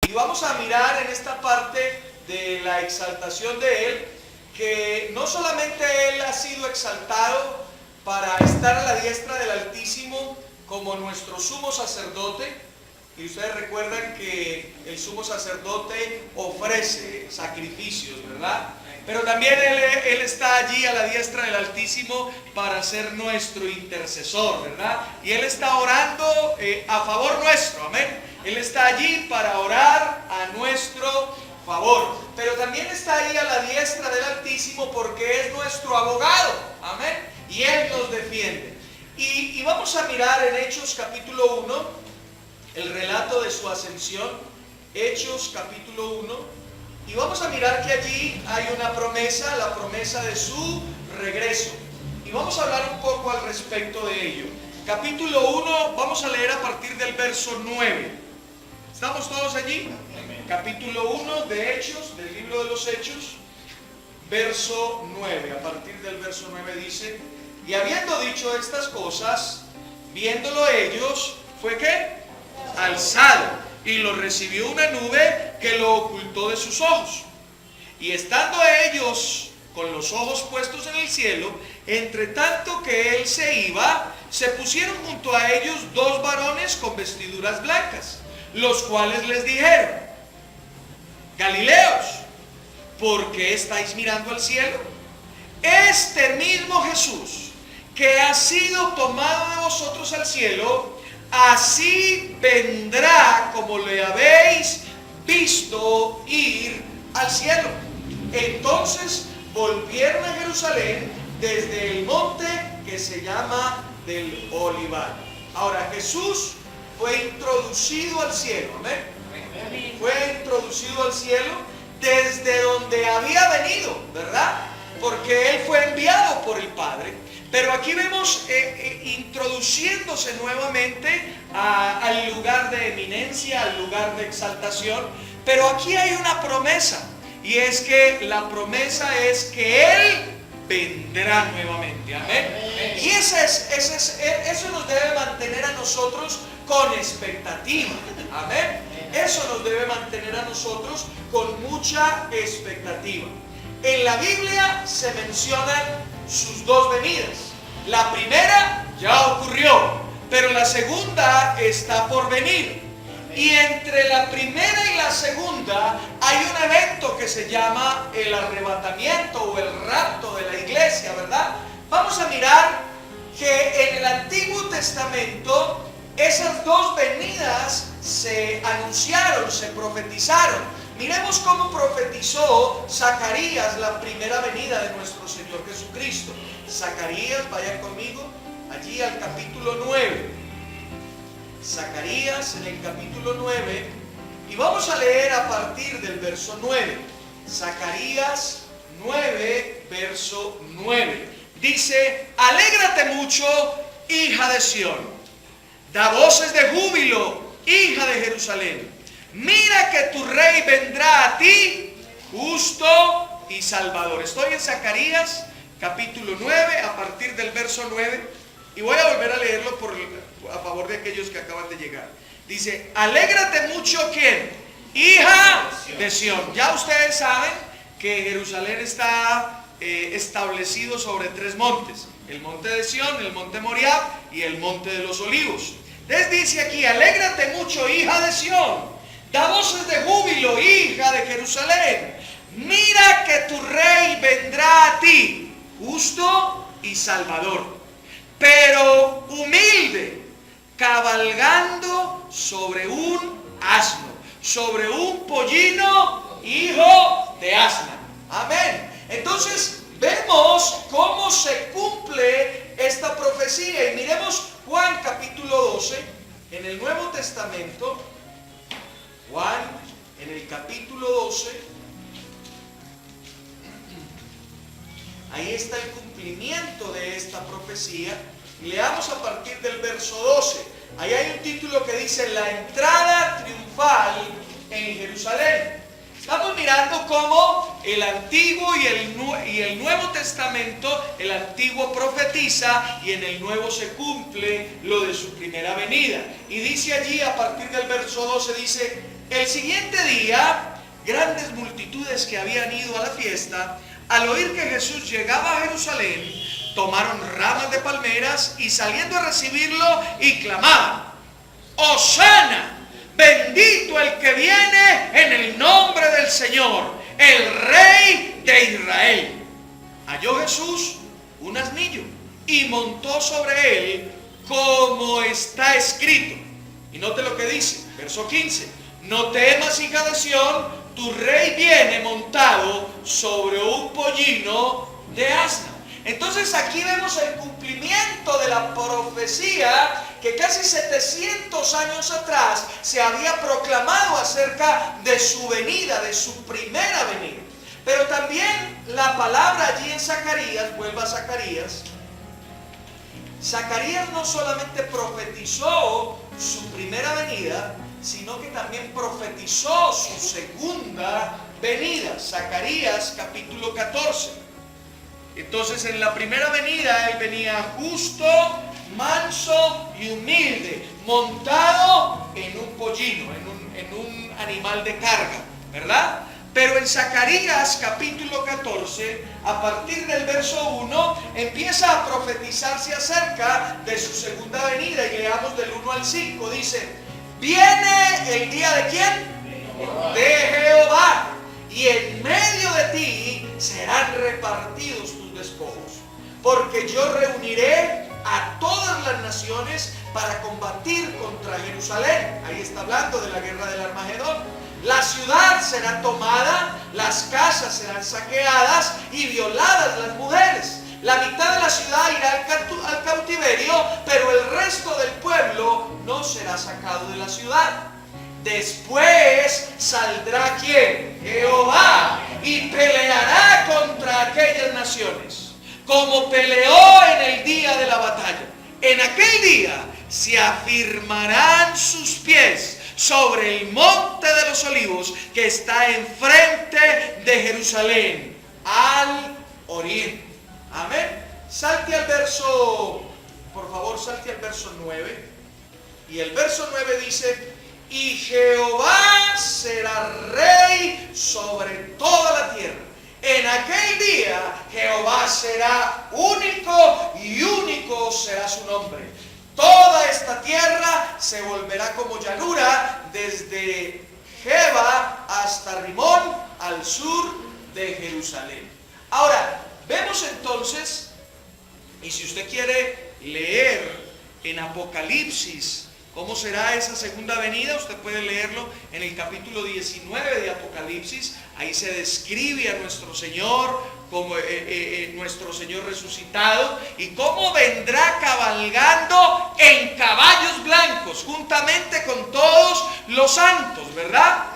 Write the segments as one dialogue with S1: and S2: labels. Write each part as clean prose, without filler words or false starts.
S1: Y vamos a mirar en esta parte de la exaltación de Él, que no solamente Él ha sido exaltado para estar a la diestra del Altísimo como nuestro sumo sacerdote, y ustedes recuerdan que el sumo sacerdote ofrece sacrificios, ¿verdad? Pero también él está allí a la diestra del Altísimo para ser nuestro intercesor, ¿verdad? Y Él está orando a favor nuestro, amén. Él está allí para orar a nuestro favor. Pero también está ahí a la diestra del Altísimo porque es nuestro abogado, amén. Y Él nos defiende. Y vamos a mirar en Hechos capítulo 1, el relato de su ascensión. Hechos capítulo 1. Y vamos a mirar que allí hay una promesa, la promesa de su regreso. Y vamos a hablar un poco al respecto de ello. Capítulo 1, vamos a leer a partir del verso 9. ¿Estamos todos allí? Capítulo 1 de Hechos, del libro de los Hechos, verso 9. A partir del verso 9 dice: y habiendo dicho estas cosas, viéndolo ellos, ¿fue qué? Alzado. Y lo recibió una nube que lo ocultó de sus ojos. Y estando ellos con los ojos puestos en el cielo, entre tanto que él se iba, se pusieron junto a ellos dos varones con vestiduras blancas, los cuales les dijeron: Galileos, ¿por qué estáis mirando al cielo? Este mismo Jesús, que ha sido tomado de vosotros al cielo, así vendrá como le habéis visto ir al cielo. Entonces volvieron a Jerusalén desde el monte que se llama del Olivar. Ahora, Jesús fue introducido al cielo, amén. Fue introducido al cielo desde donde había venido, ¿verdad? Porque Él fue enviado por el Padre. Pero aquí vemos introduciéndose nuevamente al lugar de eminencia, al lugar de exaltación. Pero aquí hay una promesa, y es que la promesa es que Él vendrá nuevamente. Amén. Y eso nos debe mantener a nosotros con expectativa. Amén. Eso nos debe mantener a nosotros con mucha expectativa. En la Biblia se mencionan sus dos venidas. La primera ya ocurrió, pero la segunda está por venir. Y entre la primera y la segunda hay un evento que se llama el arrebatamiento o el rapto de la iglesia, ¿verdad? Vamos a mirar que en el Antiguo Testamento esas dos venidas se anunciaron, se profetizaron. Miremos cómo profetizó Zacarías la primera venida de nuestro Señor Jesucristo. Zacarías, vayan conmigo allí al capítulo 9. Zacarías en el capítulo 9, y vamos a leer a partir del verso 9. Zacarías 9, verso 9. Dice: alégrate mucho, hija de Sión, da voces de júbilo, hija de Jerusalén. Mira que tu rey vendrá a ti, justo y salvador. Estoy en Zacarías capítulo 9, a partir del verso 9, y voy a volver a leerlo a favor de aquellos que acaban de llegar. Dice: alégrate mucho, ¿quién? Hija de Sión. Ya ustedes saben que Jerusalén está establecido sobre tres montes: el monte de Sión, el monte Moriah y el monte de los Olivos. Les dice aquí: alégrate mucho, hija de Sión, da voces de júbilo, hija de Jerusalén. Mira que tu rey vendrá a ti, justo y salvador, pero humilde, cabalgando sobre un asno, sobre un pollino, hijo de asna. Amén. Entonces vemos cómo se cumple esta profecía. Y miremos Juan capítulo 12, en el Nuevo Testamento. Juan, en el capítulo 12, ahí está el cumplimiento de esta profecía. Leamos a partir del verso 12. Ahí hay un título que dice: la entrada triunfal en Jerusalén. Estamos mirando cómo el Antiguo y el Nuevo Testamento, el Antiguo profetiza y en el Nuevo se cumple lo de su primera venida. Y dice allí a partir del verso 12, dice: El siguiente día, grandes multitudes que habían ido a la fiesta, al oír que Jesús llegaba a Jerusalén, tomaron ramas de palmeras y saliendo a recibirlo y clamaban: Hosana, bendito el que viene en el nombre del Señor, el Rey de Israel. Halló Jesús un asnillo y montó sobre él, como está escrito. Y note lo que dice, verso 15: no temas, hija de Sión, tu rey viene montado sobre un pollino de asna. Entonces aquí vemos el cumplimiento de la profecía que casi 700 años atrás se había proclamado acerca de su venida, de su primera venida. Pero también la palabra allí en Zacarías, vuelva a Zacarías. Zacarías no solamente profetizó su primera venida, sino que también profetizó su segunda venida. Zacarías capítulo 14. Entonces en la primera venida él venía justo, manso y humilde, montado en un pollino, en un animal de carga, ¿verdad? Pero en Zacarías capítulo 14, a partir del verso 1, empieza a profetizarse acerca de su segunda venida. Y leamos del 1 al 5, dice: viene el día ¿de quién? De Jehová, y en medio de ti serán repartidos tus despojos, porque yo reuniré a todas las naciones para combatir contra Jerusalén. Ahí está hablando de la guerra del Armagedón. La ciudad será tomada, las casas serán saqueadas y violadas las mujeres. La mitad de la ciudad irá al cautiverio, pero el resto del pueblo no será sacado de la ciudad. Después saldrá ¿quién? Jehová, y peleará contra aquellas naciones, como peleó en el día de la batalla. En aquel día se afirmarán sus pies sobre el monte de los olivos que está enfrente de Jerusalén, al oriente. Amén. Salte al verso, por favor, salte al verso 9. Y el verso 9 dice: y Jehová será rey sobre toda la tierra. En aquel día Jehová será único y único será su nombre. Toda esta tierra se volverá como llanura, desde Geba hasta Rimón, al sur de Jerusalén. Ahora, vemos entonces, y si usted quiere leer en Apocalipsis cómo será esa segunda venida, usted puede leerlo en el capítulo 19 de Apocalipsis. Ahí se describe a nuestro Señor como nuestro Señor resucitado, y cómo vendrá cabalgando en caballos blancos juntamente con todos los santos, ¿verdad?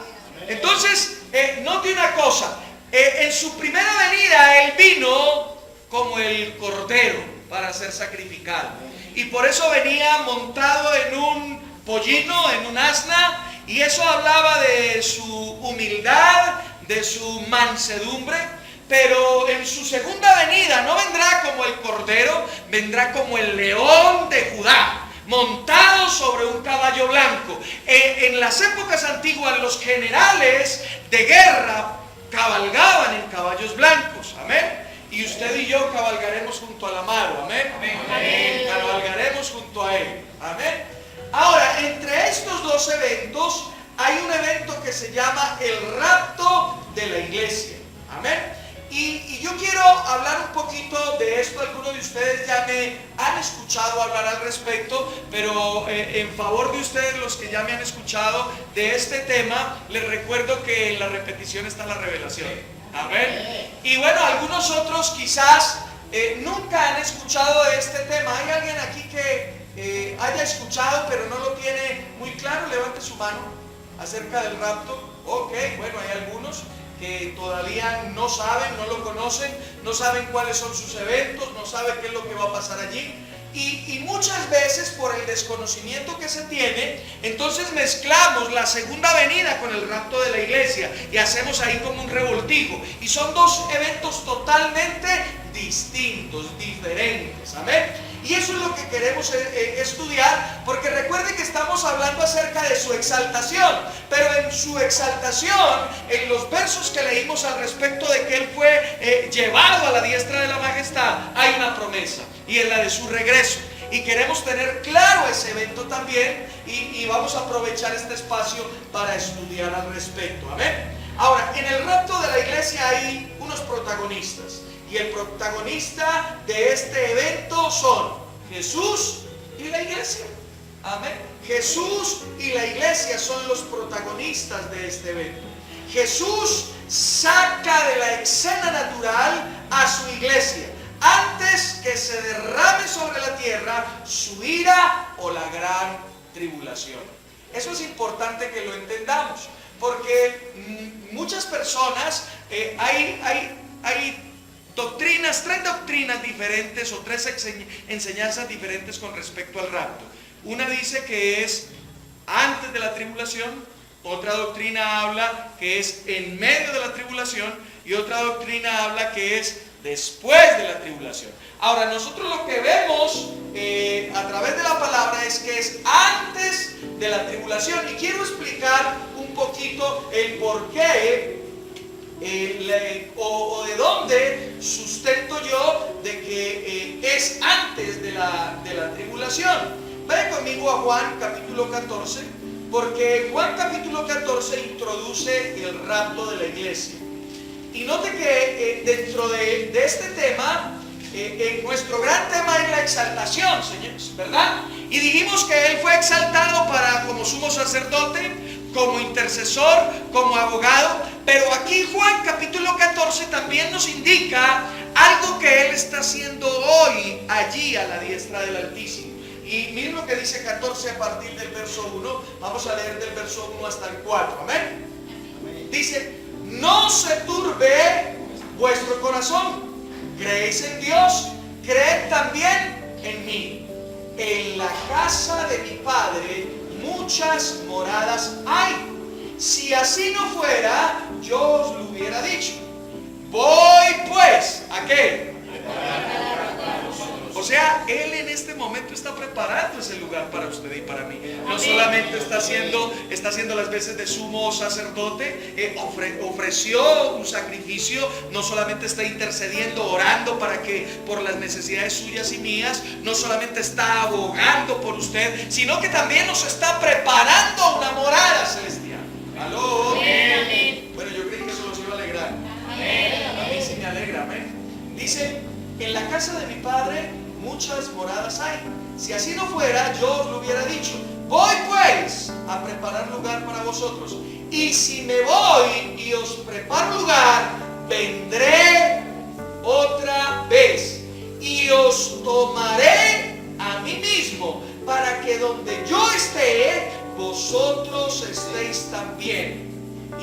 S1: Entonces, note una cosa, en su primera venida él vino como el cordero para ser sacrificado, y por eso venía montado en un pollino, en un asna, y eso hablaba de su humildad, de su mansedumbre. Pero en su segunda venida no vendrá como el cordero, vendrá como el león de Judá, montado sobre un caballo blanco. En las épocas antiguas los generales de guerra cabalgaban en caballos blancos, amén. Y usted y yo cabalgaremos junto al amado, amén. Amén. Cabalgaremos junto a él, amén. Ahora, entre estos dos eventos hay un evento que se llama el rapto de la iglesia, amén. Y yo quiero hablar un poquito de esto. Algunos de ustedes ya me han escuchado hablar al respecto, pero en favor de ustedes, los que ya me han escuchado de este tema, les recuerdo que en la repetición está la revelación. Amén. Y bueno, algunos otros quizás nunca han escuchado de este tema. ¿Hay alguien aquí que haya escuchado pero no lo tiene muy claro? Levante su mano acerca del rapto. Ok, bueno, hay algunos que todavía no saben, no lo conocen, no saben cuáles son sus eventos, no saben qué es lo que va a pasar allí. Y muchas veces por el desconocimiento que se tiene, entonces mezclamos la segunda venida con el rapto de la iglesia y hacemos ahí como un revoltijo. Y son dos eventos totalmente distintos, diferentes. Amén. Y eso es lo que queremos estudiar, porque recuerde que estamos hablando acerca de su exaltación, pero en su exaltación, en los versos que leímos al respecto de que Él fue llevado a la diestra de la majestad, hay una promesa, y es la de su regreso. Y queremos tener claro ese evento también, y vamos a aprovechar este espacio para estudiar al respecto. Amén. Ahora, en el rapto de la iglesia hay unos protagonistas. Y el protagonista de este evento son Jesús y la iglesia. Amén. Jesús y la iglesia son los protagonistas de este evento. Jesús saca de la escena natural a su iglesia antes que se derrame sobre la tierra su ira o la gran tribulación. Eso es importante que lo entendamos, porque muchas personas hay doctrinas, tres doctrinas diferentes o tres enseñanzas diferentes con respecto al rapto. Una dice que es antes de la tribulación, otra doctrina habla que es en medio de la tribulación y otra doctrina habla que es después de la tribulación. Ahora, nosotros lo que vemos a través de la palabra es que es antes de la tribulación, y quiero explicar un poquito el por qué o de dónde sustento yo de que es antes de la tribulación. Vayan conmigo a Juan capítulo 14, porque Juan capítulo 14 introduce el rapto de la iglesia. Y note que dentro de este tema, nuestro gran tema es la exaltación, señores, ¿verdad? Y dijimos que Él fue exaltado como sumo sacerdote, como intercesor, como abogado. Pero aquí Juan capítulo 14 también nos indica algo que Él está haciendo hoy allí a la diestra del Altísimo. Y miren lo que dice 14 a partir del verso 1. Vamos a leer del verso 1 hasta el 4. Amén. Dice: no se turbe vuestro corazón. ¿Creéis en Dios? Creed también en mí. En la casa de mi Padre muchas moradas hay. Si así no fuera, yo os lo hubiera dicho. Voy pues, ¿a qué? O sea, Él en este momento está preparando ese lugar para usted y para mí. No solamente está haciendo las veces de sumo sacerdote, ofreció un sacrificio, no solamente está intercediendo, orando por las necesidades suyas y mías, no solamente está abogando por usted, sino que también nos está preparando una morada celestial. ¿Aló? Amén. Bueno, yo creí que eso los iba a alegrar. Amén. A mí sí me alegra, amén. Dice: en la casa de mi Padre muchas moradas hay. Si así no fuera, yo os lo hubiera dicho. Voy pues a preparar lugar para vosotros. Y si me voy y os preparo lugar, vendré otra vez y os tomaré a mí mismo, para que donde yo esté, vosotros estéis también.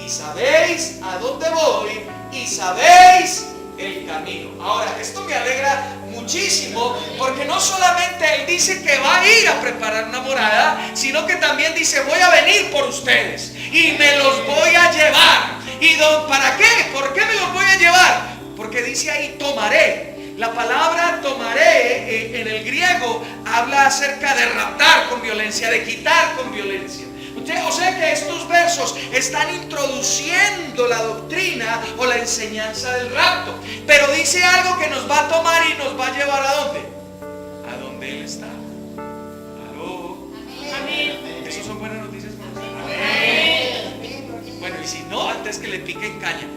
S1: Y sabéis a dónde voy y sabéis el camino. Ahora, esto me alegra muchísimo, porque no solamente Él dice que va a ir a preparar una morada, sino que también dice: voy a venir por ustedes y me los voy a llevar. ¿Y para qué? ¿Por qué me los voy a llevar? Porque dice ahí tomaré. La palabra tomaré en el griego habla acerca de raptar con violencia, de quitar con violencia. O sea que estos versos están introduciendo la doctrina o la enseñanza del rapto. Pero dice algo que nos va a tomar y nos va a llevar ¿a dónde? A donde Él está. ¿Aló? Amén. ¿Esas son buenas noticias para usted? Amén. Bueno, y si no, antes que le piquen caña.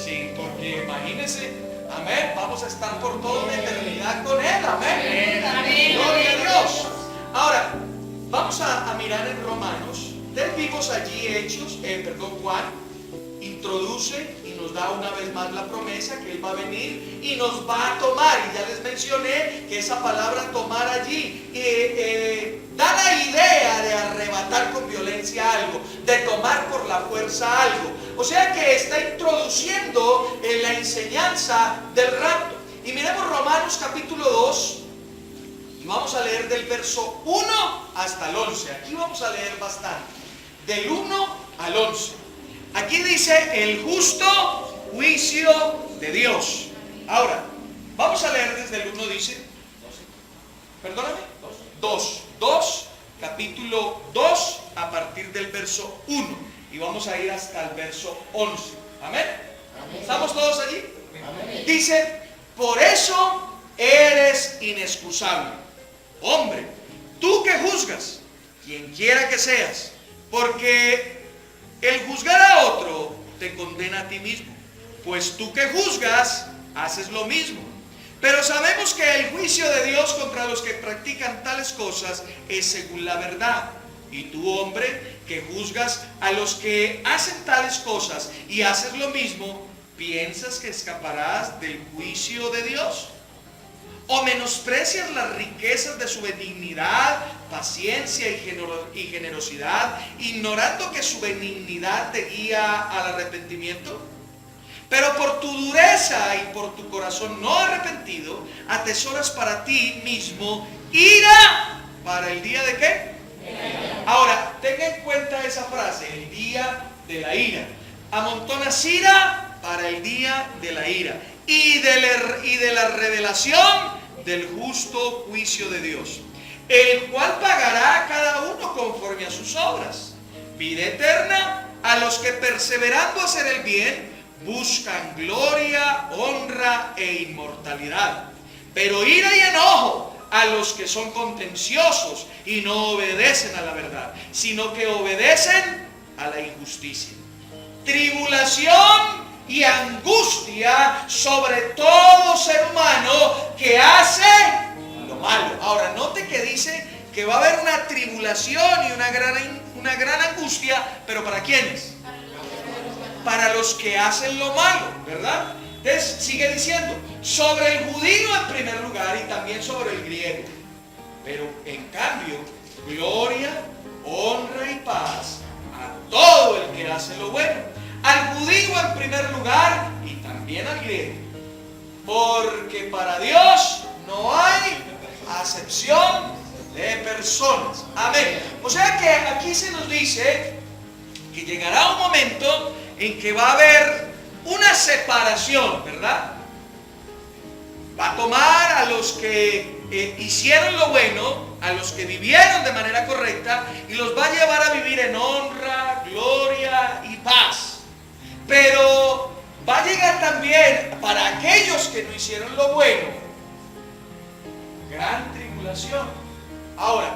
S1: Sí, porque imagínense, amén, vamos a estar por toda una eternidad con Él. Amén. Amén. Gloria a Dios. Ahora, vamos a mirar en Romanos. Ustedes vimos allí Juan introduce y nos da una vez más la promesa que Él va a venir y nos va a tomar. Y ya les mencioné que esa palabra tomar allí da la idea de arrebatar con violencia algo, de tomar por la fuerza algo. O sea que está introduciendo en la enseñanza del rapto. Y miremos Romanos capítulo 2. Y vamos a leer del verso 1 hasta el 11. Aquí vamos a leer bastante. Del 1 al 11. Aquí dice: el justo juicio de Dios. Ahora, vamos a leer desde el 1, dice: Perdóname. 2. Capítulo 2 a partir del verso 1. Y vamos a ir hasta el verso 11. Amén. ¿Estamos todos allí? Amén. Dice, por eso eres inexcusable. Hombre, tú que juzgas, quien quiera que seas, porque el juzgar a otro te condena a ti mismo. Pues tú que juzgas, haces lo mismo. Pero sabemos que el juicio de Dios contra los que practican tales cosas es según la verdad. Y tú, hombre, que juzgas a los que hacen tales cosas y haces lo mismo, ¿piensas que escaparás del juicio de Dios? ¿O menosprecias las riquezas de su benignidad, paciencia y generosidad, ignorando que su benignidad te guía al arrepentimiento? Pero por tu dureza y por tu corazón no arrepentido, atesoras para ti mismo ira para el día de ¿qué? Ahora, tenga en cuenta esa frase, el día de la ira. Amontonas ira para el día de la ira y de la revelación del justo juicio de Dios, el cual pagará a cada uno conforme a sus obras. Vida eterna a los que perseverando a hacer el bien buscan gloria, honra e inmortalidad. Pero ira y enojo a los que son contenciosos y no obedecen a la verdad, sino que obedecen a la injusticia. Tribulación y angustia sobre todo ser humano que hace lo malo. Ahora, note que dice que va a haber una tribulación y una gran angustia, pero ¿para quiénes? Para los que hacen lo malo, ¿verdad? Entonces sigue diciendo, sobre el judío en primer lugar y también sobre el griego. Pero en cambio, gloria, honra y paz a todo el que hace lo bueno. Al judío en primer lugar y también al griego. Porque para Dios no hay acepción de personas. Amén. O sea que aquí se nos dice que llegará un momento en que va a haber una separación, ¿verdad? Va a tomar a los que hicieron lo bueno, a los que vivieron de manera correcta, y los va a llevar a vivir en honra, gloria y paz. Pero va a llegar también para aquellos que no hicieron lo bueno, gran tribulación. Ahora,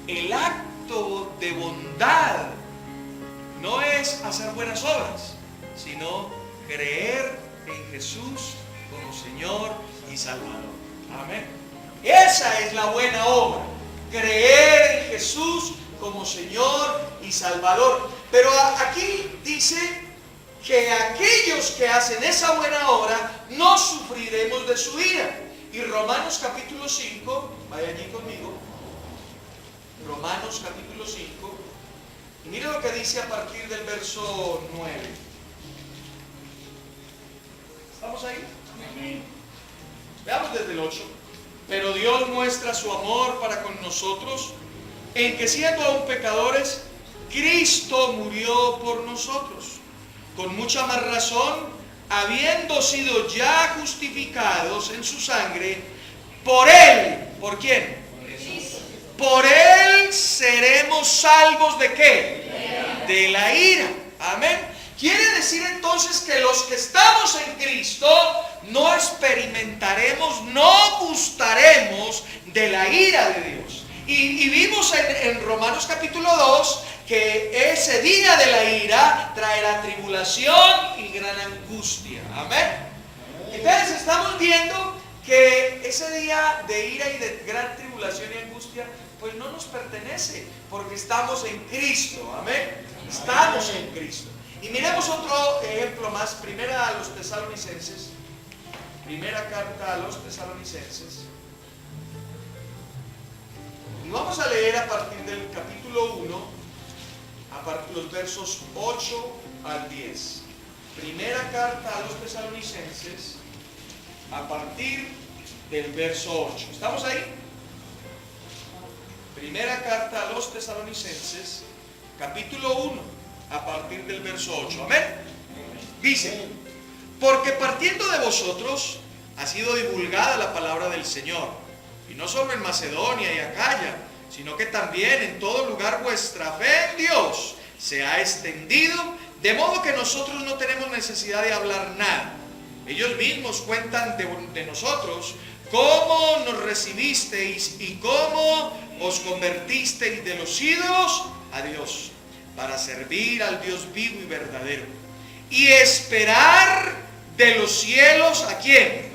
S1: el acto de bondad no es hacer buenas obras, sino creer en Jesús como Señor y Salvador. Amén. Esa es la buena obra, creer en Jesús como Señor y Salvador. Pero aquí dice que aquellos que hacen esa buena obra no sufriremos de su ira. Y Romanos capítulo 5, vaya allí conmigo, Romanos capítulo 5, y mire lo que dice a partir del verso 9. ¿Estamos ahí? Amén. Veamos desde el 8. Pero Dios muestra su amor para con nosotros, en que siendo aún pecadores, Cristo murió por nosotros. Con mucha más razón, habiendo sido ya justificados en su sangre, por Él, ¿por quién? Por Él seremos salvos ¿de qué? De la ira. Amén. Quiere decir entonces que los que estamos en Cristo no experimentaremos, no gustaremos de la ira de Dios. Y vimos en Romanos capítulo 2 que ese día de la ira traerá tribulación y gran angustia. Amén. Entonces estamos viendo que ese día de ira y de gran tribulación y angustia pues no nos pertenece, porque estamos en Cristo. Amén. Estamos en Cristo. Y miremos otro ejemplo más. Primera a los Tesalonicenses. Primera carta a los Tesalonicenses. Y vamos a leer a partir del capítulo 1, a partir de los versos 8 al 10. Primera carta a los Tesalonicenses, a partir del verso 8. ¿Estamos ahí? Primera carta a los Tesalonicenses, capítulo 1, a partir del verso 8. Amén. Dice, porque partiendo de vosotros ha sido divulgada la palabra del Señor, y no solo en Macedonia y Acaya, sino que también en todo lugar vuestra fe en Dios se ha extendido, de modo que nosotros no tenemos necesidad de hablar nada. Ellos mismos cuentan de nosotros cómo nos recibisteis y cómo os convertisteis de los ídolos a Dios, para servir al Dios vivo y verdadero, y esperar de los cielos ¿a quién?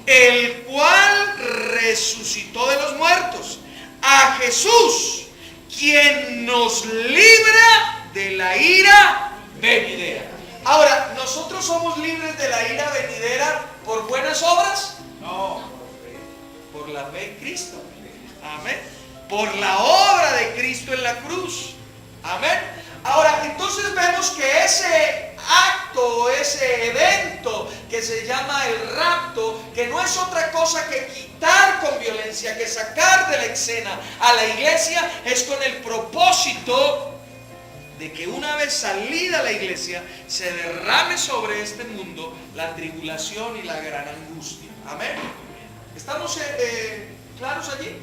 S1: El cual resucitó de los muertos, a Jesús, quien nos libra de la ira venidera. Ahora, ¿nosotros somos libres de la ira venidera por buenas obras? No, por la fe en Cristo. Amén. Por la obra de Cristo en la cruz. Amén. Ahora, entonces vemos que ese acto, ese evento que se llama el rapto, que no es otra cosa que quitar con violencia, que sacar de la escena a la iglesia, es con el propósito de que una vez salida la iglesia se derrame sobre este mundo la tribulación y la gran angustia. Amén. ¿Estamos claros allí?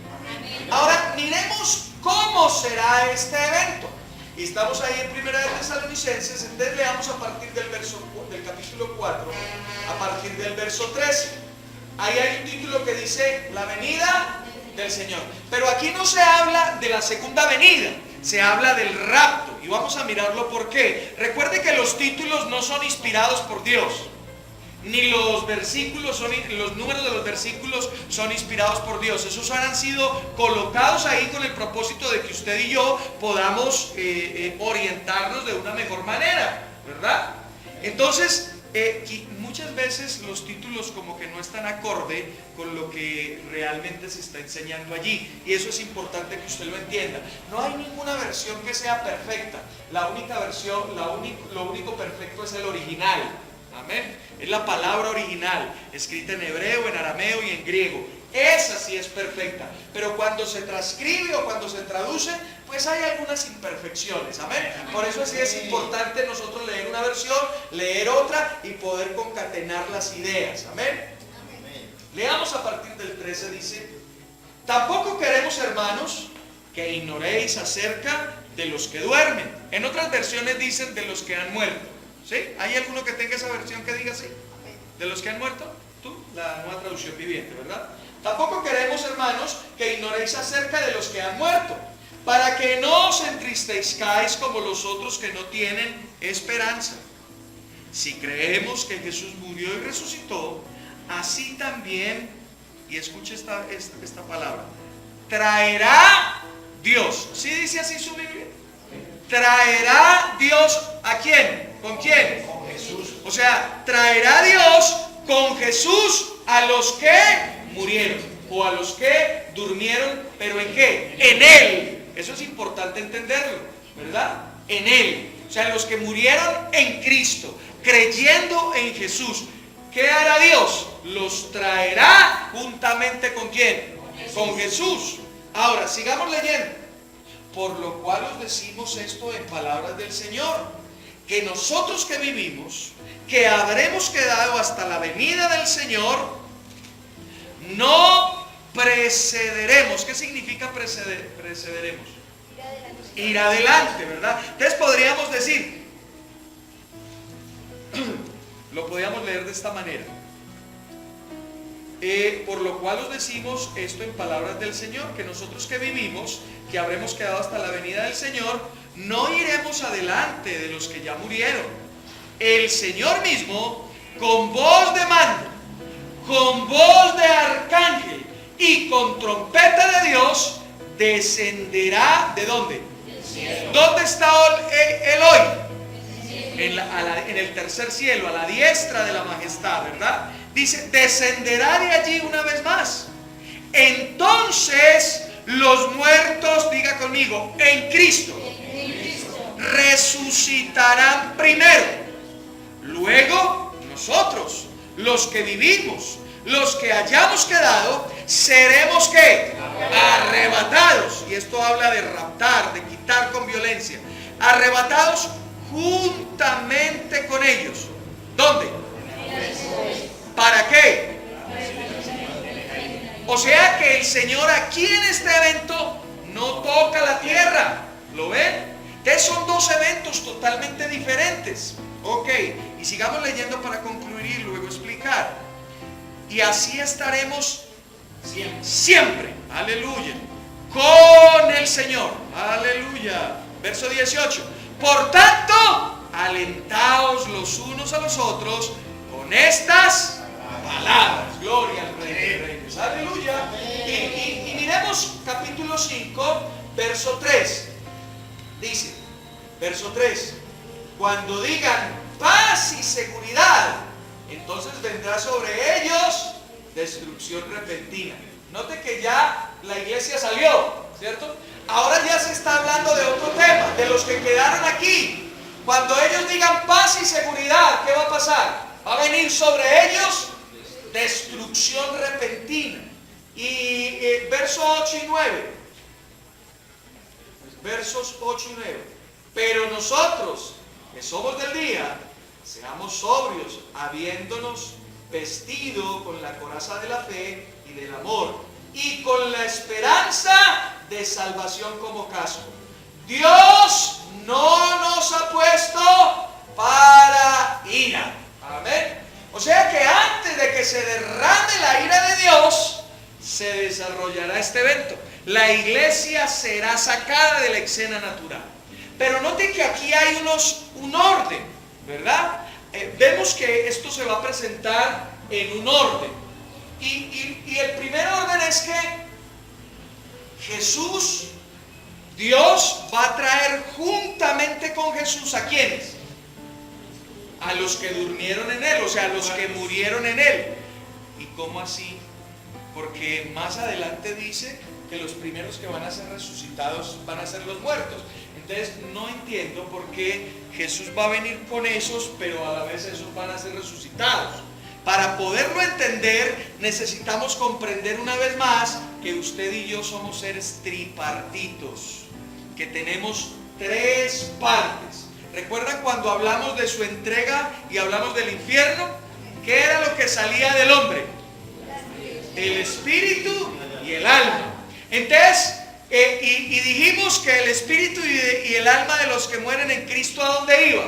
S1: Ahora miremos cómo será este evento. Y estamos ahí en Primera de Tesalonicenses. Entonces leamos a partir del capítulo 4, a partir del verso 13. Ahí hay un título que dice la venida del Señor. Pero aquí no se habla de la segunda venida, se habla del rapto. Y vamos a mirarlo por qué. Recuerde que los títulos no son inspirados por Dios, ni los versículos los números de los versículos son inspirados por Dios. Esos han sido colocados ahí con el propósito de que usted y yo podamos orientarnos de una mejor manera, ¿verdad? Entonces, muchas veces los títulos como que no están acorde con lo que realmente se está enseñando allí, y eso es importante que usted lo entienda. No hay ninguna versión que sea perfecta. La única versión, lo único perfecto es el original. Amén. Es la palabra original, escrita en hebreo, en arameo y en griego. Esa sí es perfecta. Pero cuando se transcribe o cuando se traduce, pues hay algunas imperfecciones. Amén. Por eso sí es importante nosotros leer una versión, leer otra y poder concatenar las ideas. Amén. Leamos a partir del 13, dice: tampoco queremos, hermanos, que ignoréis acerca de los que duermen. En otras versiones dicen de los que han muerto. ¿Sí? ¿Hay alguno que tenga esa versión que diga así? ¿De los que han muerto? Tú, la Nueva Traducción Viviente, ¿verdad? Tampoco queremos, hermanos, que ignoréis acerca de los que han muerto, para que no os entristezcáis como los otros que no tienen esperanza. Si creemos que Jesús murió y resucitó, así también, y escuche esta palabra, traerá Dios. ¿Sí dice así su Biblia? Traerá Dios ¿a quién? ¿Con quién? Con Jesús. O sea, traerá Dios con Jesús a los que murieron o a los que durmieron, pero ¿en qué? En Él. Eso es importante entenderlo, ¿verdad? En Él. O sea, los que murieron en Cristo, creyendo en Jesús. ¿Qué hará Dios? Los traerá juntamente ¿con quién? Con Jesús. Ahora, sigamos leyendo. Por lo cual os decimos esto en palabras del Señor, que nosotros que vivimos, que habremos quedado hasta la venida del Señor, no precederemos. ¿Qué significa precederemos? Ir adelante, ¿verdad? Entonces podríamos decir, lo podríamos leer de esta manera. Por lo cual os decimos esto en palabras del Señor, que nosotros que vivimos, que habremos quedado hasta la venida del Señor, no iremos adelante de los que ya murieron. El Señor mismo, con voz de mando, con voz de arcángel y con trompeta de Dios, descenderá. ¿De dónde? ¿Dónde está Él hoy? En el tercer cielo, a la diestra de la majestad, ¿verdad? Dice, descenderá de allí una vez más. Entonces los muertos, diga conmigo, en Cristo, resucitarán primero. Luego nosotros, los que vivimos, los que hayamos quedado, seremos ¿qué? Arrebatados. Y esto habla de raptar, de quitar con violencia. Arrebatados juntamente con ellos. ¿Dónde? ¿Para qué? O sea que el Señor aquí en este evento no toca la tierra. ¿Lo ven? Entonces son dos eventos totalmente diferentes. Ok, y sigamos leyendo para concluir y luego explicar. Y así estaremos siempre. Aleluya. Con el Señor. Aleluya. Verso 18. Por tanto, alentaos los unos a los otros con estas palabras. Gloria al Rey de Reyes. Aleluya. Y miremos capítulo 5, verso 3. Dice, verso 3. Cuando digan paz y seguridad, entonces vendrá sobre ellos destrucción repentina. Note que ya la iglesia salió, ¿cierto? Ahora ya se está hablando de otro tema, de los que quedaron aquí. Cuando ellos digan paz y seguridad, ¿qué va a pasar? Va a venir sobre ellos destrucción repentina. Y versos 8 y 9. Versos 8 y 9. Pero nosotros, que somos del día, seamos sobrios, habiéndonos vestido con la coraza de la fe y del amor, y con la esperanza de salvación como casco. Dios no nos ha puesto para ira. Amén. O sea que antes de que se derrame la ira de Dios, se desarrollará este evento. La iglesia será sacada de la escena natural. Pero noten que aquí hay un orden, ¿verdad? Vemos que esto se va a presentar en un orden. Y el primer orden es que Jesús, Dios, va a traer juntamente con Jesús ¿a quiénes? A los que durmieron en Él, o sea, a los que murieron en Él. ¿Y cómo así? Porque más adelante dice que los primeros que van a ser resucitados van a ser los muertos. Entonces no entiendo por qué Jesús va a venir con esos, pero a la vez esos van a ser resucitados. Para poderlo entender, necesitamos comprender una vez más que usted y yo somos seres tripartitos, que tenemos tres partes. ¿Recuerdan cuando hablamos de su entrega y hablamos del infierno? ¿Qué era lo que salía del hombre? El espíritu y el alma. Entonces, y dijimos que el espíritu y el alma de los que mueren en Cristo, ¿a dónde iba?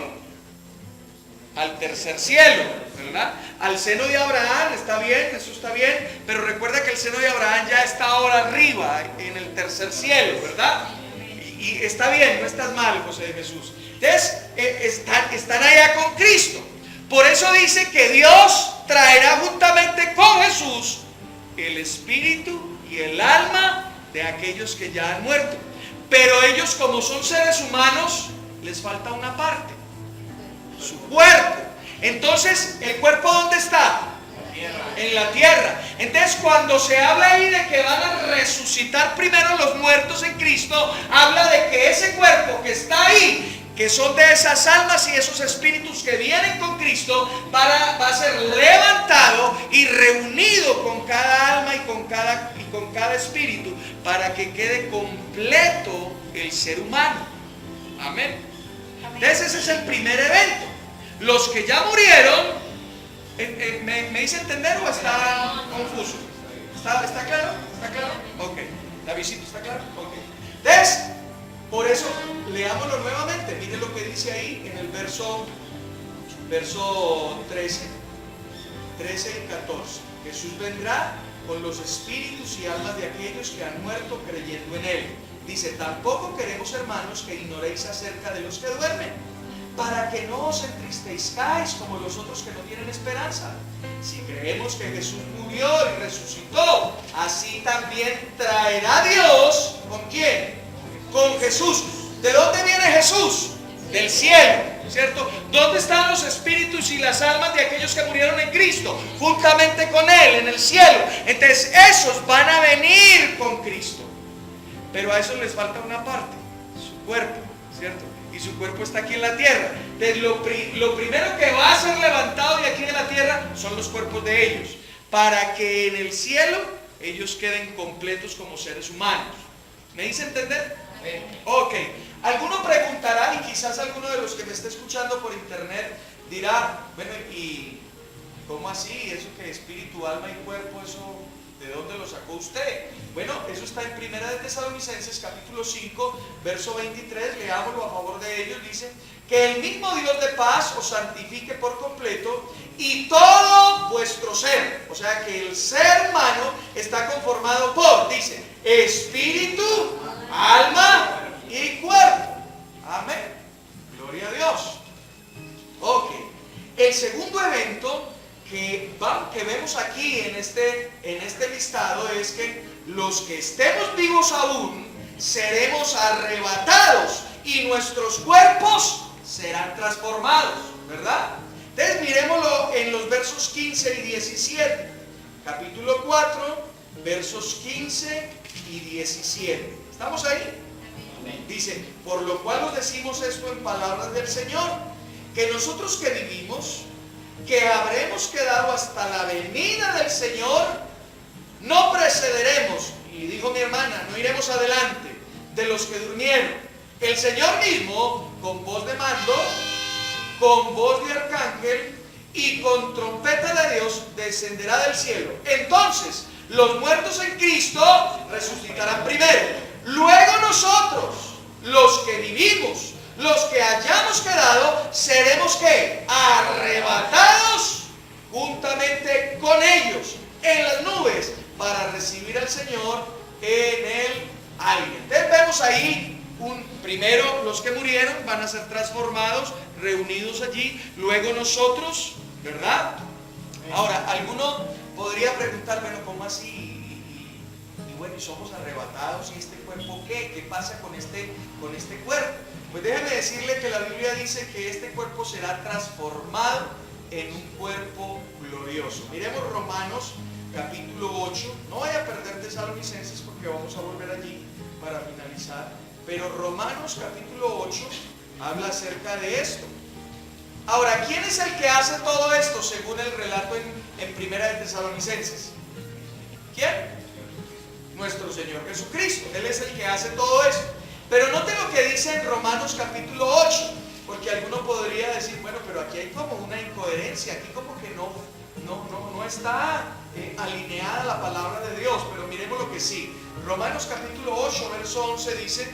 S1: Al tercer cielo, ¿verdad? Al seno de Abraham, está bien, eso está bien, pero recuerda que el seno de Abraham ya está ahora arriba, en el tercer cielo, ¿verdad? Y está bien, no estás mal, José de Jesús. Entonces, están allá con Cristo. Por eso dice que Dios traerá juntamente con Jesús el espíritu y el alma de aquellos que ya han muerto. Pero ellos, como son seres humanos, les falta una parte: su cuerpo. Entonces, ¿el cuerpo dónde está? En la tierra. Entonces, cuando se habla ahí de que van a resucitar primero los muertos en Cristo, habla de que ese cuerpo que está ahí, que son de esas almas y esos espíritus que vienen con Cristo, va a ser levantado y reunido con cada alma y con cada espíritu, para que quede completo el ser humano. Amén. Entonces ese es el primer evento. Los que ya murieron, ¿me hice entender o está confuso? ¿Está claro? ¿Está claro? Ok. Davidcito, ¿está claro? Ok. Entonces, por eso, leámoslo nuevamente. Miren lo que dice ahí en el verso 13 y 14. Jesús vendrá con los espíritus y almas de aquellos que han muerto creyendo en Él. Dice, tampoco queremos, hermanos, que ignoréis acerca de los que duermen, para que no os entristezcáis como los otros que no tienen esperanza. Si creemos que Jesús murió y resucitó, así también traerá Dios, ¿con quién? Con Jesús. ¿De dónde viene Jesús? Del cielo, ¿cierto? ¿Dónde están los espíritus y las almas de aquellos que murieron en Cristo? Juntamente con Él, en el cielo. Entonces esos van a venir con Cristo. Pero a esos les falta una parte, su cuerpo, ¿cierto? Y su cuerpo está aquí en la tierra. Entonces lo primero que va a ser levantado de aquí en la tierra son los cuerpos de ellos, para que en el cielo ellos queden completos como seres humanos. ¿Me hice entender? Ok. Alguno preguntará, y quizás alguno de los que me está escuchando por internet dirá, bueno, ¿y cómo así? ¿Eso que espíritu, alma y cuerpo, eso ¿De dónde lo sacó usted? Bueno, eso está en Primera de Tesalonicenses, capítulo 5, verso 23. Leámoslo a favor de ellos. Dice: que el mismo Dios de paz os santifique por completo, y todo vuestro ser, o sea que el ser humano está conformado por, dice, espíritu, alma y cuerpo. Amén. Gloria a Dios. Ok. El segundo evento que vemos aquí en este listado es que los que estemos vivos aún seremos arrebatados y nuestros cuerpos serán transformados, ¿verdad? Entonces miremoslo en los versos 15 y 17. Capítulo 4, versos 15 y 17. ¿Estamos ahí? Dice: por lo cual os decimos esto en palabras del Señor, que nosotros que vivimos, que habremos quedado hasta la venida del Señor, no precederemos, y dijo mi hermana, no iremos adelante de los que durmieron. El Señor mismo, con voz de mando, con voz de arcángel y con trompeta de Dios, descenderá del cielo. Entonces los muertos en Cristo resucitarán primero. Luego nosotros, los que vivimos, los que hayamos quedado, seremos ¿qué? Arrebatados juntamente con ellos en las nubes para recibir al Señor en el aire. Entonces vemos ahí primero los que murieron van a ser transformados, reunidos allí, luego nosotros, ¿verdad? Ahora, alguno podría preguntar, bueno, ¿cómo así? Y bueno, somos arrebatados, ¿y este cuerpo qué? ¿Qué pasa con este cuerpo? Pues déjeme decirle que la Biblia dice que este cuerpo será transformado en un cuerpo glorioso. Miremos Romanos capítulo 8. No vaya a perder Tesalonicenses porque vamos a volver allí para finalizar. Pero Romanos capítulo 8 habla acerca de esto. Ahora, ¿quién es el que hace todo esto según el relato en Primera de Tesalonicenses? ¿Quién? Nuestro Señor Jesucristo. Él es el que hace todo esto. Pero note lo que dice en Romanos capítulo 8, porque alguno podría decir, bueno, pero aquí hay como una incoherencia, aquí como que no está alineada la palabra de Dios, pero miremos lo que sí. Romanos capítulo 8, verso 11 dice,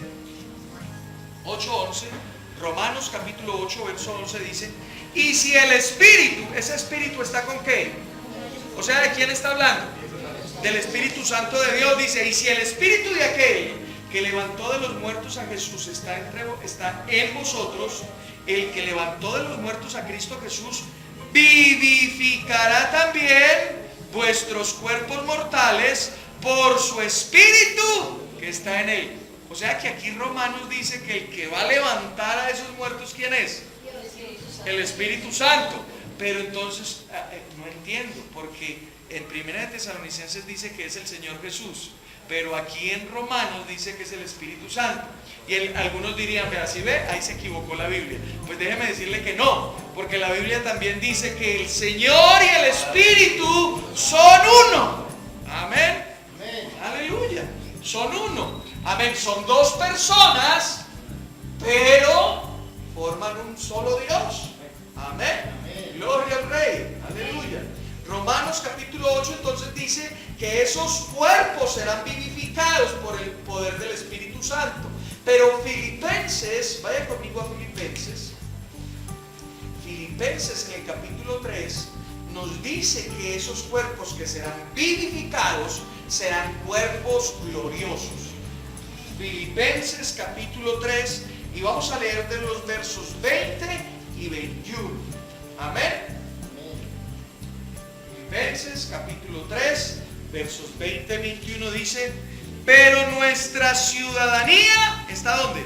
S1: 8:11, Romanos capítulo 8, verso 11 dice: y si el Espíritu, ese Espíritu está con ¿qué? O sea, ¿de quién está hablando? Del Espíritu Santo de Dios. Dice: y si el Espíritu de aquel que levantó de los muertos a Jesús está en vosotros, el que levantó de los muertos a Cristo Jesús vivificará también vuestros cuerpos mortales por su Espíritu que está en él. O sea que aquí Romanos dice que el que va a levantar a esos muertos, ¿quién es? El Espíritu Santo. Pero entonces no entiendo, porque en Primera de Tesalonicenses dice que es el Señor Jesús, pero aquí en Romanos dice que es el Espíritu Santo. Y algunos dirían, vea, si ve, ahí se equivocó la Biblia. Pues déjeme decirle que no, porque la Biblia también dice que el Señor y el Espíritu son uno. Amén. Aleluya. Son uno. Amén. Son dos personas, pero forman un solo Dios. Amén. Gloria al Rey. Aleluya. Romanos capítulo 8 entonces dice que esos cuerpos serán vivificados por el poder del Espíritu Santo. Pero Filipenses, vaya conmigo a Filipenses. Filipenses en el capítulo 3 nos dice que esos cuerpos que serán vivificados serán cuerpos gloriosos. Filipenses capítulo 3, y vamos a leer de los versos 20 y 21. Amén. Filipenses capítulo 3, versos 20 y 21 dice: pero nuestra ciudadanía ¿está dónde?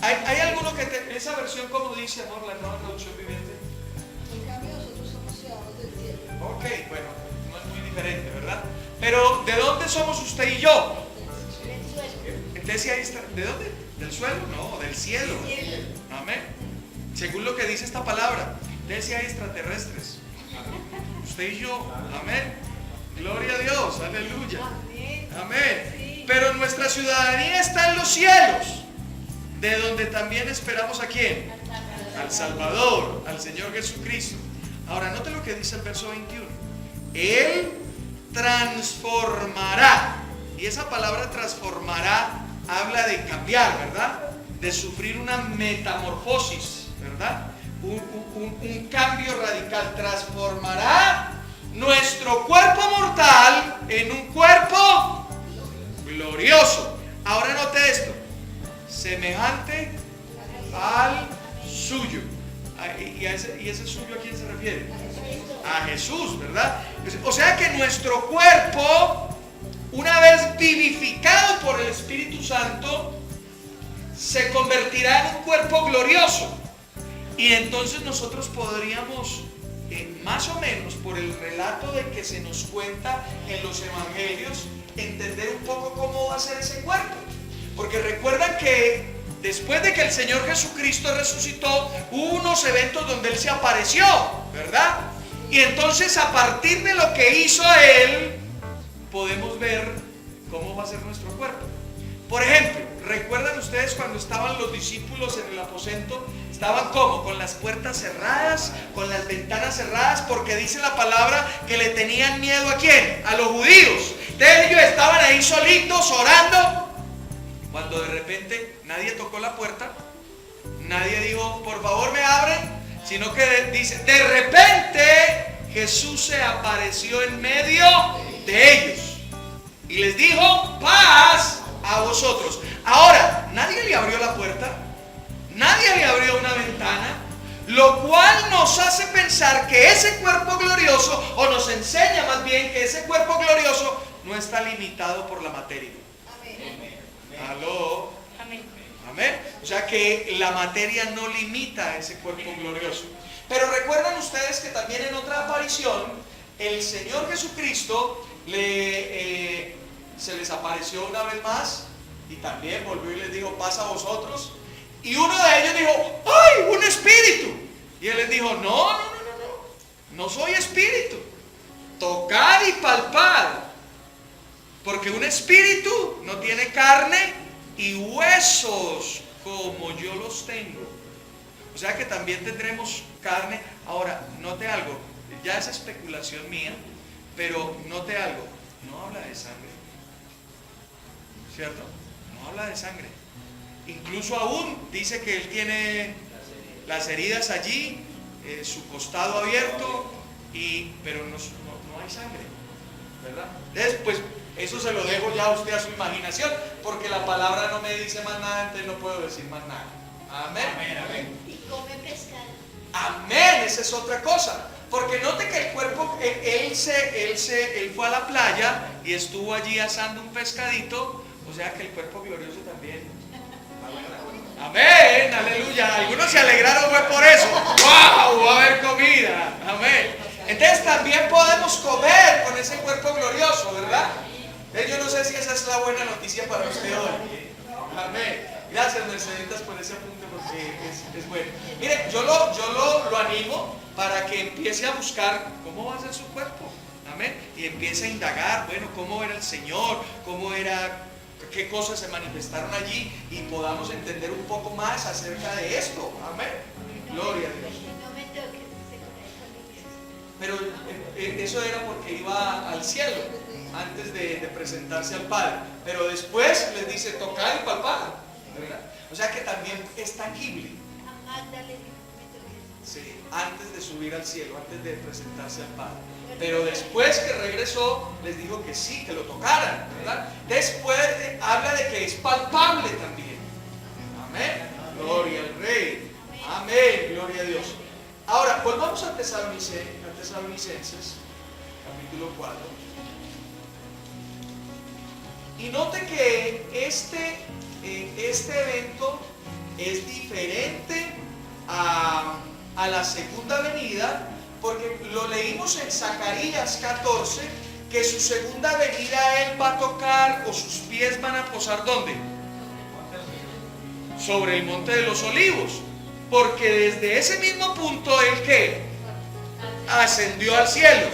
S1: ¿Hay alguno que esa versión como dice, amor, la nueva traducción viviente?
S2: En cambio nosotros somos ciudadanos del cielo.
S1: Ok, bueno, no es muy diferente, ¿verdad? Pero ¿de dónde somos usted y yo?
S2: Del suelo.
S1: Entonces ahí está, ¿de dónde? ¿Del suelo? No, del cielo. Amén. Según lo que dice esta palabra, entonces hay extraterrestres. Usted y yo, amén. Gloria a Dios, aleluya. Amén. Pero nuestra ciudadanía está en los cielos, de donde también esperamos ¿a quién? Al Salvador, al Señor Jesucristo. Ahora, note lo que dice el verso 21. Él transformará. Y esa palabra transformará habla de cambiar, ¿verdad? De sufrir una metamorfosis, ¿verdad? Un cambio radical. Transformará nuestro cuerpo mortal en un cuerpo glorioso. Ahora note esto: semejante al suyo. ¿Y ese suyo a quién se refiere? A Jesús, ¿verdad? O sea que nuestro cuerpo, una vez vivificado por el Espíritu Santo, se convertirá en un cuerpo glorioso. Y entonces nosotros podríamos, más o menos por el relato de que se nos cuenta en los evangelios, entender un poco cómo va a ser ese cuerpo. Porque recuerdan que después de que el Señor Jesucristo resucitó, hubo unos eventos donde Él se apareció, ¿verdad? Y entonces, a partir de lo que hizo Él, podemos ver cómo va a ser nuestro cuerpo. Por ejemplo, ¿recuerdan ustedes cuando estaban los discípulos en el aposento? Estaban ¿cómo? Con las puertas cerradas, con las ventanas cerradas, porque dice la palabra que le tenían miedo ¿a quién? A los judíos. Entonces ellos estaban ahí solitos orando, cuando de repente nadie tocó la puerta, nadie dijo, por favor me abren, sino que dice, de repente Jesús se apareció en medio de ellos y les dijo, paz a vosotros. Ahora, nadie le abrió la puerta, nadie le abrió una ventana, lo cual nos hace pensar que ese cuerpo glorioso, o nos enseña más bien que ese cuerpo glorioso no está limitado por la materia.
S2: Amén.
S1: ¿Aló?
S2: Amén.
S1: Amén. O sea que la materia no limita a ese cuerpo glorioso. Pero recuerdan ustedes que también en otra aparición el Señor Jesucristo se les apareció una vez más y también volvió y les dijo, paz a vosotros. Y uno de ellos dijo, ¡ay, un espíritu! Y Él les dijo, no soy espíritu. Tocad y palpad, porque un espíritu no tiene carne y huesos como yo los tengo. O sea que también tendremos carne. Ahora, note algo, ya es especulación mía, pero note algo, no habla de sangre, ¿cierto? No habla de sangre. Incluso aún dice que Él tiene las heridas allí, su costado abierto, pero no hay sangre, ¿verdad? Entonces, pues eso se lo dejo ya a usted a su imaginación, porque la palabra no me dice más nada, entonces no puedo decir más nada. Amén.
S3: Amén, amén.
S2: Y come pescado.
S1: Amén, esa es otra cosa. Porque note que el cuerpo, él fue a la playa y estuvo allí asando un pescadito, o sea que el cuerpo glorioso también. Amén, aleluya. Algunos se alegraron fue por eso. ¡Wow! Va a haber comida. Amén. Entonces también podemos comer con ese cuerpo glorioso, ¿verdad? Yo no sé si esa es la buena noticia para usted hoy. Amén. Gracias, Merceditas, por ese apunte porque es bueno. Mire, yo lo animo para que empiece a buscar cómo va a ser su cuerpo. Amén. Y empiece a indagar, bueno, cómo era el Señor, qué cosas se manifestaron allí y podamos entender un poco más acerca de esto. Amén. Gloria a Dios.
S2: No me toques, se come con
S1: Pero eso era porque iba al cielo antes de presentarse al Padre. Pero después les dice tocar y palpar, ¿verdad? O sea que también es tangible.
S2: a Magda le dijo, no me toques.
S1: Sí, antes de subir al cielo, antes de presentarse al Padre. Pero después que regresó, les dijo que sí, que lo tocaran, ¿verdad? Después habla de que es palpable también. Amén. Gloria al Rey. Amén. Gloria a Dios. Ahora, volvamos a Tesalonicenses, capítulo 4. Y note que este evento es diferente a la segunda venida, porque lo leímos en Zacarías 14, que su segunda venida Él va a tocar, o sus pies van a posar ¿dónde? Sobre el monte de los olivos, porque desde ese mismo punto Él ¿qué? Ascendió al cielo,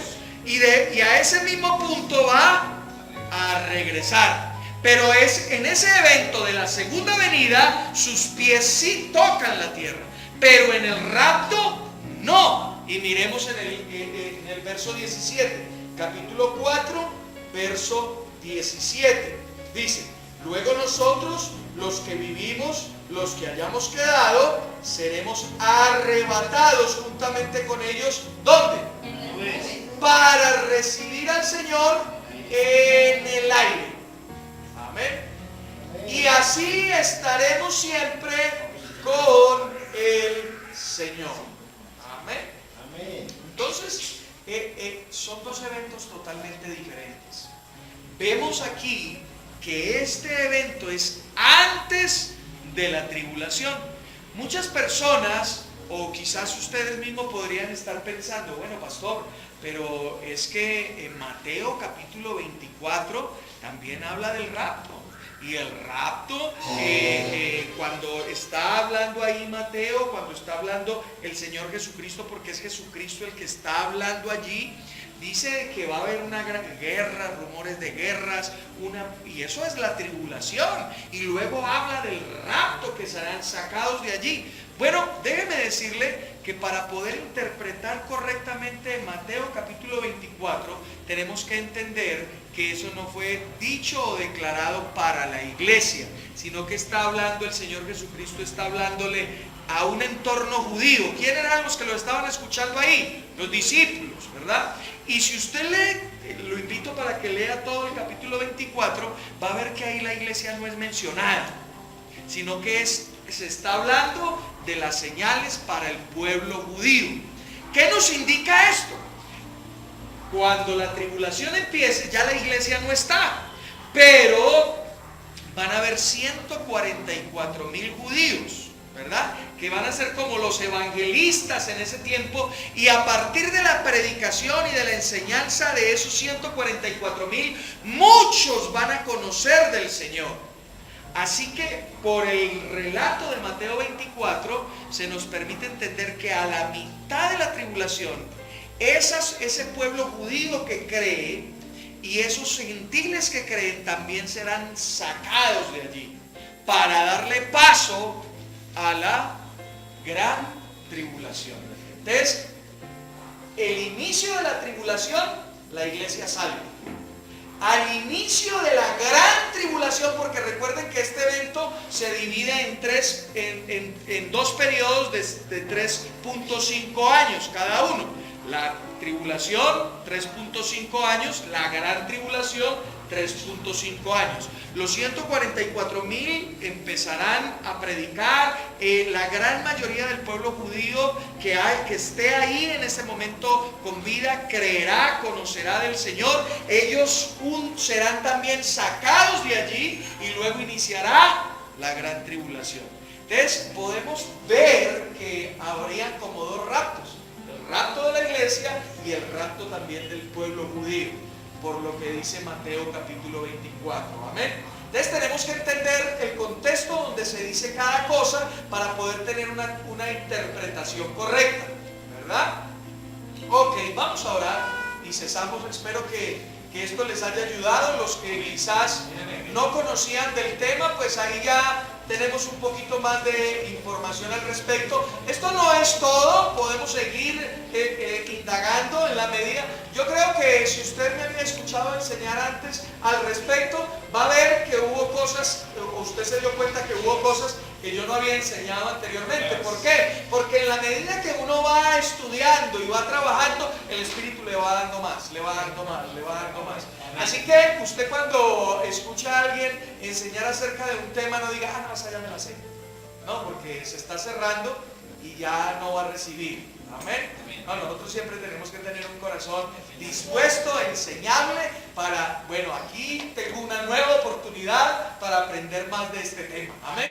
S1: y a ese mismo punto va a regresar. Pero es en ese evento de la segunda venida, sus pies sí tocan la tierra, pero en el rapto no. Y miremos en el verso 17, capítulo 4, verso 17. Dice: luego nosotros, los que vivimos, los que hayamos quedado, seremos arrebatados juntamente con ellos. ¿Dónde? Para recibir al Señor en el aire. Amén. Y así estaremos siempre con el Señor. Amén. Entonces, son dos eventos totalmente diferentes. Vemos aquí que este evento es antes de la tribulación. Muchas personas, o quizás ustedes mismos, podrían estar pensando: bueno, pastor, pero es que en Mateo capítulo 24 también habla del rapto. Y el rapto, cuando está hablando ahí Mateo, cuando está hablando el Señor Jesucristo, porque es Jesucristo el que está hablando allí, dice que va a haber una gran guerra, rumores de guerras, y eso es la tribulación. Y luego habla del rapto, que serán sacados de allí. Bueno, déjeme decirle que para poder interpretar correctamente Mateo capítulo 24, tenemos que entender que eso no fue dicho o declarado para la iglesia, sino que está hablando el Señor Jesucristo, está hablándole a un entorno judío. ¿Quién eran los que lo estaban escuchando ahí? Los discípulos, ¿verdad? Y si usted lee, lo invito para que lea todo el capítulo 24, va a ver que ahí la iglesia no es mencionada, sino que se está hablando de las señales para el pueblo judío. ¿Qué nos indica esto? Cuando la tribulación empiece, ya la iglesia no está, pero van a haber 144,000 judíos, ¿verdad? Que van a ser como los evangelistas en ese tiempo, y a partir de la predicación y de la enseñanza de esos 144,000, muchos van a conocer del Señor. Así que por el relato de Mateo 24 se nos permite entender que a la mitad de la tribulación, ese pueblo judío que cree y esos gentiles que creen también serán sacados de allí para darle paso a la gran tribulación. Entonces, el inicio de la tribulación, la iglesia salva. Al inicio de la gran tribulación, porque recuerden que este evento se divide en dos periodos de 3.5 años cada uno. La tribulación, 3.5 años; la gran tribulación, 3.5 años. Los 144,000 empezarán a predicar. La gran mayoría del pueblo judío que esté ahí en ese momento con vida creerá, conocerá del Señor. Ellos serán también sacados de allí y luego iniciará la gran tribulación. Entonces podemos ver que habrían como dos raptos: el rapto de la iglesia y el rapto también del pueblo judío, por lo que dice Mateo capítulo 24. Amén. Entonces tenemos que entender el contexto donde se dice cada cosa para poder tener una interpretación correcta, ¿verdad? Ok, vamos a orar y cesamos. Espero que esto les haya ayudado. Los que quizás no conocían del tema, pues ahí ya tenemos un poquito más de información al respecto. Esto no es todo, podemos seguir indagando en la medida. Yo creo que si usted me había escuchado enseñar antes al respecto, va a ver que hubo cosas, o usted se dio cuenta que hubo cosas que yo no había enseñado anteriormente. ¿Por qué? Porque en la medida que uno va estudiando y va trabajando, el Espíritu le va dando más, le va dando más, le va dando más. Así que usted, cuando escucha a alguien enseñar acerca de un tema, no diga: no, esa ya me la sé. No, porque se está cerrando y ya no va a recibir. Amén. No, nosotros siempre tenemos que tener un corazón dispuesto, enseñable, para, bueno, aquí tengo una nueva oportunidad para aprender más de este tema. Amén.